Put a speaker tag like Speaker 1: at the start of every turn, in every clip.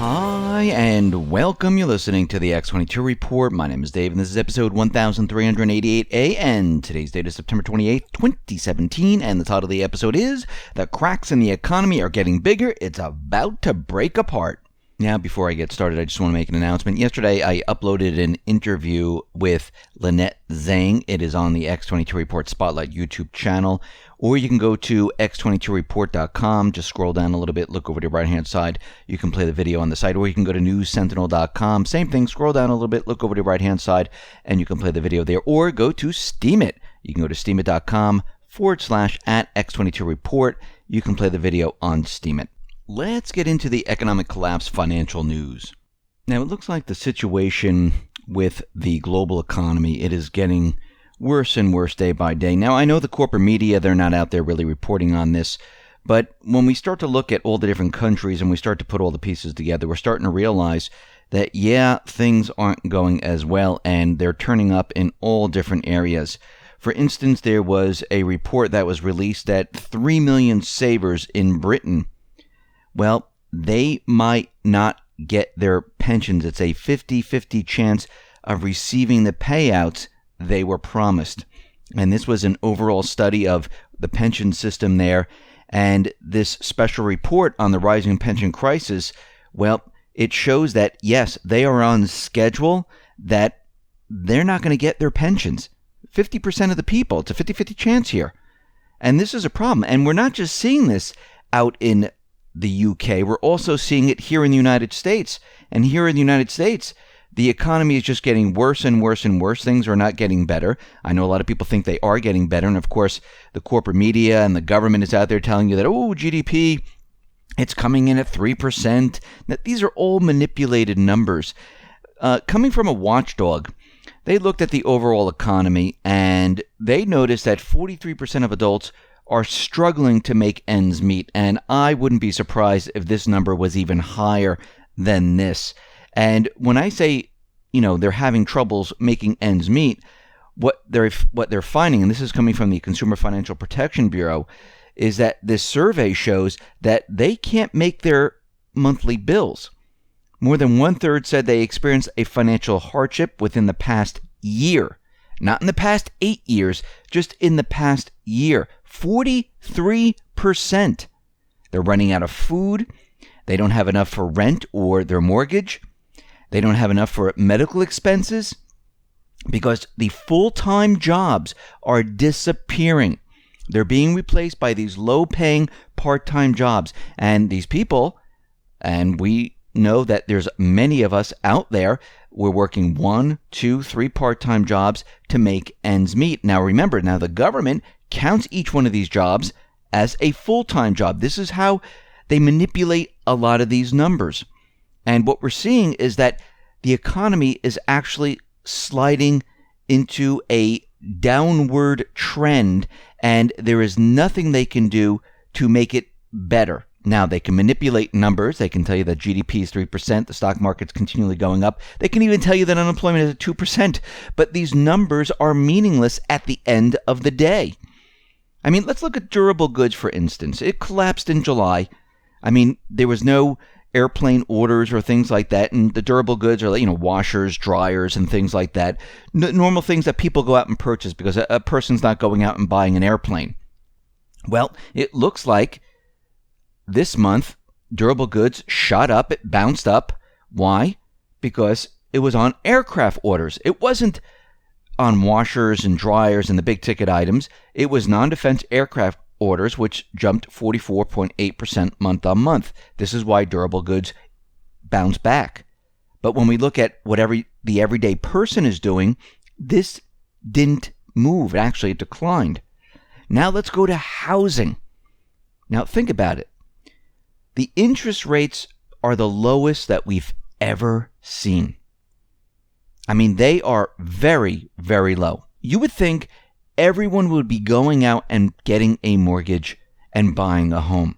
Speaker 1: Hi, and welcome. You're listening to the X22 Report. My name is Dave, and this is episode 1388A, and today's date is September 28th, 2017, and the title of the episode is The Cracks in the Economy Are Getting Bigger. It's About to Break Apart. Now, before I get started, I just want to make an announcement. Yesterday, I uploaded an interview with Lynette Zhang. It is on the X22 Report Spotlight YouTube channel, or you can go to x22report.com. Just scroll down a little bit, look over to the right-hand side. You can play the video on the site, or you can go to newssentinel.com. Same thing, scroll down a little bit, look over to the right-hand side, and you can play the video there, or go to Steemit. You can go to steemit.com/@X22Report. You can play the video on Steemit. Let's get into the economic collapse financial news. Now, it looks like the situation with the global economy, it is getting worse and worse day by day. Now, I know the corporate media, they're not out there really reporting on this, but when we start to look at all the different countries and we start to put all the pieces together, we're starting to realize that, yeah, things aren't going as well, and they're turning up in all different areas. For instance, there was a report that was released that 3 million savers in Britain, well, they might not get their pensions. It's a 50-50 chance of receiving the payouts they were promised. And this was an overall study of the pension system there. And this special report on the rising pension crisis, well, it shows that, yes, they are on schedule, that they're not going to get their pensions. 50% of the people. It's a 50-50 chance here. And this is a problem. And we're not just seeing this out in the UK. We're also seeing it here in the United States. And here in the United States, the economy is just getting worse and worse and worse. Things are not getting better. I know a lot of people think they are getting better. And of course, the corporate media and the government is out there telling you that, oh, GDP, it's coming in at 3%. Now, these are all manipulated numbers. Coming from a watchdog, they looked at the overall economy and they noticed that 43% of adults are struggling to make ends meet. And I wouldn't be surprised if this number was even higher than this. And when I say, they're having troubles making ends meet, what they're finding, and this is coming from the Consumer Financial Protection Bureau, is that this survey shows that they can't make their monthly bills. More than 1/3 said they experienced a financial hardship within the past year. Not in the past 8 years, just in the past year. 43%. They're running out of food. They don't have enough for rent or their mortgage. They don't have enough for medical expenses because the full-time jobs are disappearing. They're being replaced by these low-paying part-time jobs. And these people, and we know that there's many of us out there, we're working 1, 2, 3 part-time jobs to make ends meet. Now remember, the government counts each one of these jobs as a full-time job. This is how they manipulate a lot of these numbers. And what we're seeing is that the economy is actually sliding into a downward trend, and there is nothing they can do to make it better. Now, they can manipulate numbers. They can tell you that GDP is 3%, the stock market's continually going up. They can even tell you that unemployment is at 2%, but these numbers are meaningless at the end of the day. I mean, let's look at durable goods, for instance. It collapsed in July. I mean, there was no airplane orders or things like that, and the durable goods are, washers, dryers, and things like that. Normal things that people go out and purchase because a person's not going out and buying an airplane. Well, it looks like this month, durable goods shot up. It bounced up. Why? Because it was on aircraft orders. It wasn't on washers and dryers and the big ticket items. It was non-defense aircraft orders, which jumped 44.8% month on month. This is why durable goods bounce back. But when we look at whatever the everyday person is doing, this didn't move. Actually, it declined. Now let's go to housing. Now think about it. The interest rates are the lowest that we've ever seen. I mean, they are very, very low. You would think everyone would be going out and getting a mortgage and buying a home,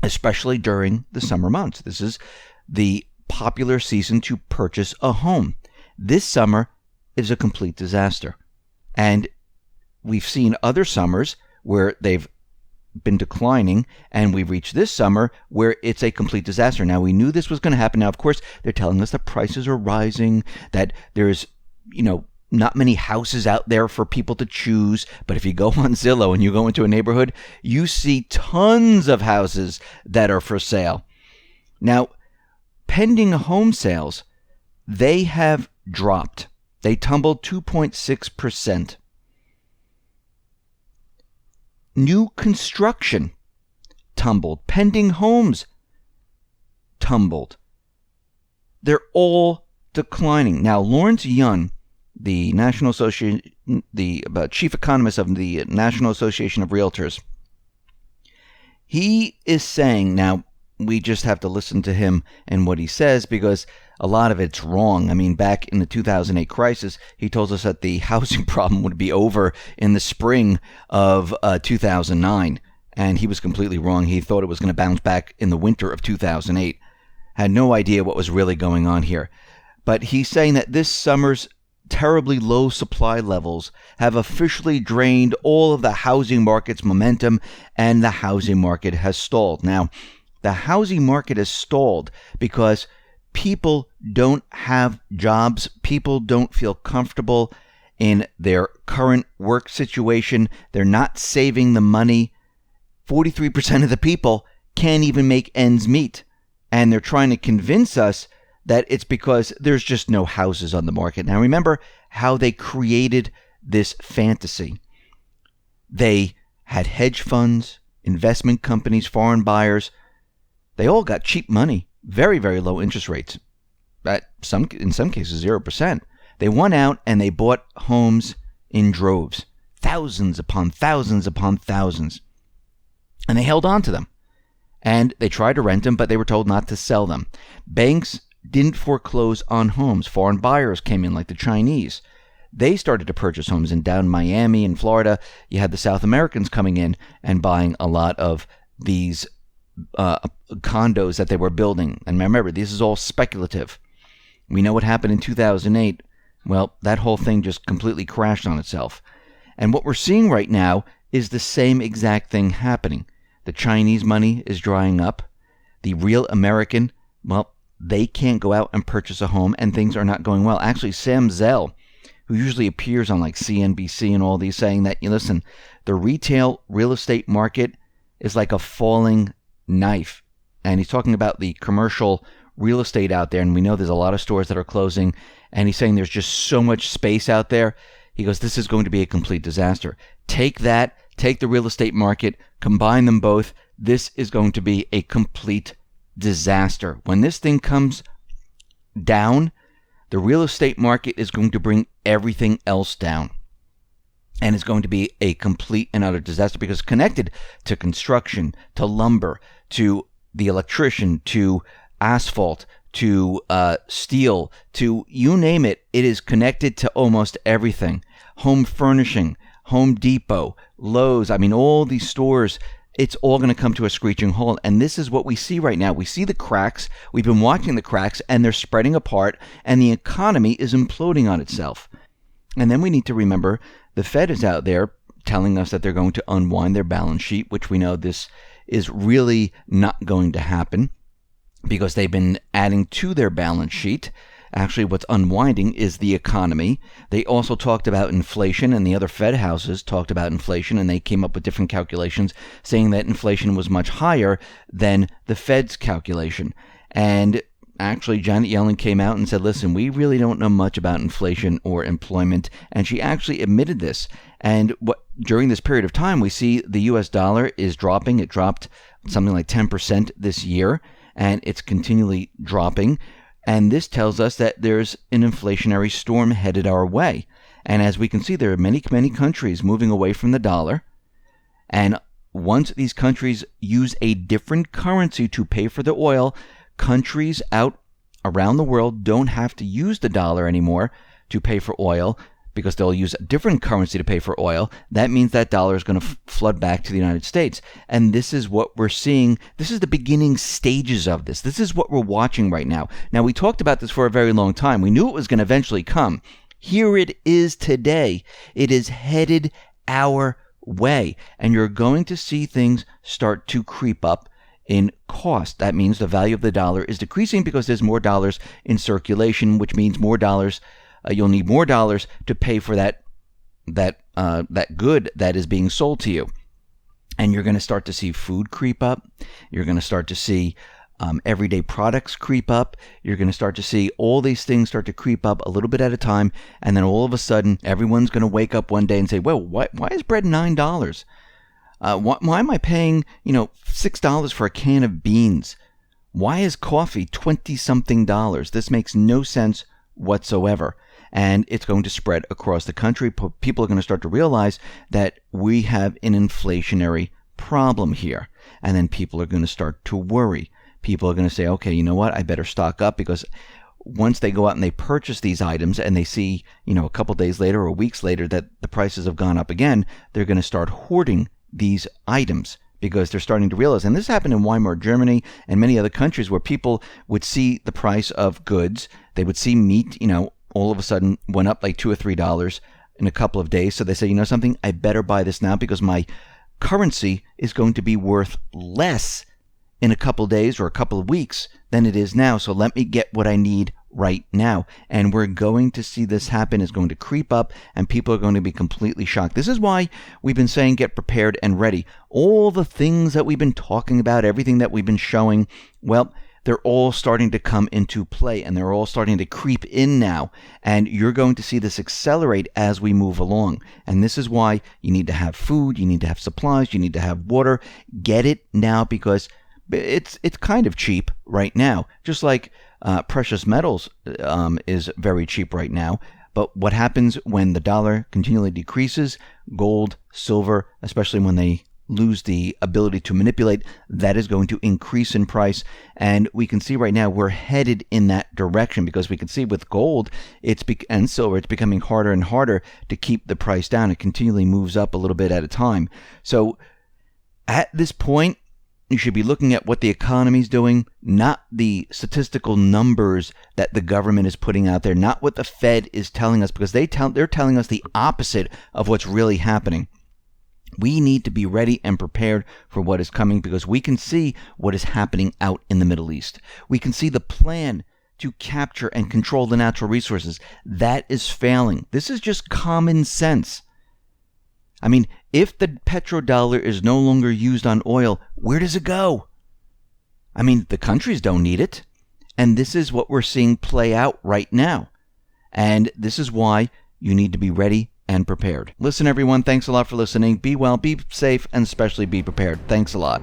Speaker 1: especially during the summer months. This is the popular season to purchase a home. This summer is a complete disaster. And we've seen other summers where they've been declining, and we reached this summer where it's a complete disaster. Now, we knew this was going to happen. Now, of course, they're telling us that prices are rising, that there's, not many houses out there for people to choose. But if you go on Zillow and you go into a neighborhood, you see tons of houses that are for sale. Now, pending home sales, they have dropped. They tumbled 2.6%. New construction tumbled. Pending homes tumbled. They're all declining. Now, Lawrence Yun, the National Association, the chief economist of the National Association of Realtors, he is saying, now we just have to listen to him and what he says because a lot of it's wrong. I mean, back in the 2008 crisis, he told us that the housing problem would be over in the spring of 2009, and he was completely wrong. He thought it was going to bounce back in the winter of 2008. Had no idea what was really going on here. But he's saying that this summer's terribly low supply levels have officially drained all of the housing market's momentum, and the housing market has stalled. Now, the housing market has stalled because people don't have jobs. People don't feel comfortable in their current work situation. They're not saving the money. 43% of the people can't even make ends meet. And they're trying to convince us that it's because there's just no houses on the market. Now, remember how they created this fantasy. They had hedge funds, investment companies, foreign buyers. They all got cheap money, very, very low interest rates. In some cases, 0%. They went out and they bought homes in droves, thousands upon thousands upon thousands. And they held on to them. And they tried to rent them, but they were told not to sell them. Banks didn't foreclose on homes. Foreign buyers came in, like the Chinese. They started to purchase homes. And down in Miami and Florida, you had the South Americans coming in and buying a lot of these condos that they were building. And remember, this is all speculative. We know what happened in 2008. Well, that whole thing just completely crashed on itself. And what we're seeing right now is the same exact thing happening. The Chinese money is drying up. The real American, well, they can't go out and purchase a home, and things are not going well. Actually, Sam Zell, who usually appears on like CNBC and all these, saying that, listen, the retail real estate market is like a falling knife. And he's talking about the commercial real estate out there, and we know there's a lot of stores that are closing, and he's saying there's just so much space out there. He goes, this is going to be a complete disaster. Take that, take the real estate market, combine them both. This is going to be a complete disaster. When this thing comes down, the real estate market is going to bring everything else down. And it's going to be a complete and utter disaster because it's connected to construction, to lumber, to the electrician, to asphalt, to steel, to you name it. It is connected to almost everything. Home furnishing, Home Depot, Lowe's, all these stores, it's all going to come to a screeching halt. And this is what we see right now. We see the cracks. We've been watching the cracks, and they're spreading apart, and the economy is imploding on itself. And then we need to remember the Fed is out there telling us that they're going to unwind their balance sheet, which we know this is really not going to happen because they've been adding to their balance sheet. Actually, what's unwinding is the economy. They also talked about inflation, and the other Fed houses talked about inflation, and they came up with different calculations saying that inflation was much higher than the Fed's calculation. And actually, Janet Yellen came out and said, listen, we really don't know much about inflation or employment, and she actually admitted this. And during this period of time, we see the U.S. dollar is dropping. It dropped something like 10% this year, and it's continually dropping. And this tells us that there's an inflationary storm headed our way. And as we can see, there are many, many countries moving away from the dollar. And once these countries use a different currency to pay for the oil, countries out around the world don't have to use the dollar anymore to pay for oil because they'll use a different currency to pay for oil. That means that dollar is going to flood back to the United States. And this is what we're seeing. This is the beginning stages of this. This is what we're watching right now. Now, we talked about this for a very long time. We knew it was going to eventually come. Here it is today. It is headed our way. And you're going to see things start to creep up in cost. That means the value of the dollar is decreasing because there's more dollars in circulation, which means more dollars. You'll need more dollars to pay for that good that is being sold to you. And you're going to start to see food creep up. You're going to start to see everyday products creep up. You're going to start to see all these things start to creep up a little bit at a time. And then all of a sudden, everyone's going to wake up one day and say, well, why is bread $9? Why am I paying, $6 for a can of beans? Why is coffee $20-something? This makes no sense whatsoever. And it's going to spread across the country. People are going to start to realize that we have an inflationary problem here. And then people are going to start to worry. People are going to say, okay, you know what? I better stock up, because once they go out and they purchase these items and they see, a couple days later or weeks later that the prices have gone up again, they're going to start hoarding these items because they're starting to realize, and this happened in Weimar, Germany, and many other countries where people would see the price of goods. They would see meat, all of a sudden went up like $2 or $3 in a couple of days. So they say, something, I better buy this now because my currency is going to be worth less in a couple of days or a couple of weeks than it is now. So let me get what I need right now. And we're going to see this happen. It's going to creep up and people are going to be completely shocked. This is why we've been saying get prepared and ready. All the things that we've been talking about, everything that we've been showing, well, they're all starting to come into play and they're all starting to creep in now. And you're going to see this accelerate as we move along. And this is why you need to have food, you need to have supplies, you need to have water. Get it now because it's kind of cheap right now. Just like precious metals is very cheap right now. But what happens when the dollar continually decreases? Gold, silver, especially when they lose the ability to manipulate, that is going to increase in price. And we can see right now we're headed in that direction because we can see with gold and silver, it's becoming harder and harder to keep the price down. It continually moves up a little bit at a time. So at this point, you should be looking at what the economy is doing, not the statistical numbers that the government is putting out there, not what the Fed is telling us, because they're telling us the opposite of what's really happening. We need to be ready and prepared for what is coming because we can see what is happening out in the Middle East. We can see the plan to capture and control the natural resources. That is failing. This is just common sense. I mean, if the petrodollar is no longer used on oil, where does it go? I mean, the countries don't need it. And this is what we're seeing play out right now. And this is why you need to be ready and prepared. Listen, everyone, thanks a lot for listening. Be well, be safe, and especially be prepared. Thanks a lot.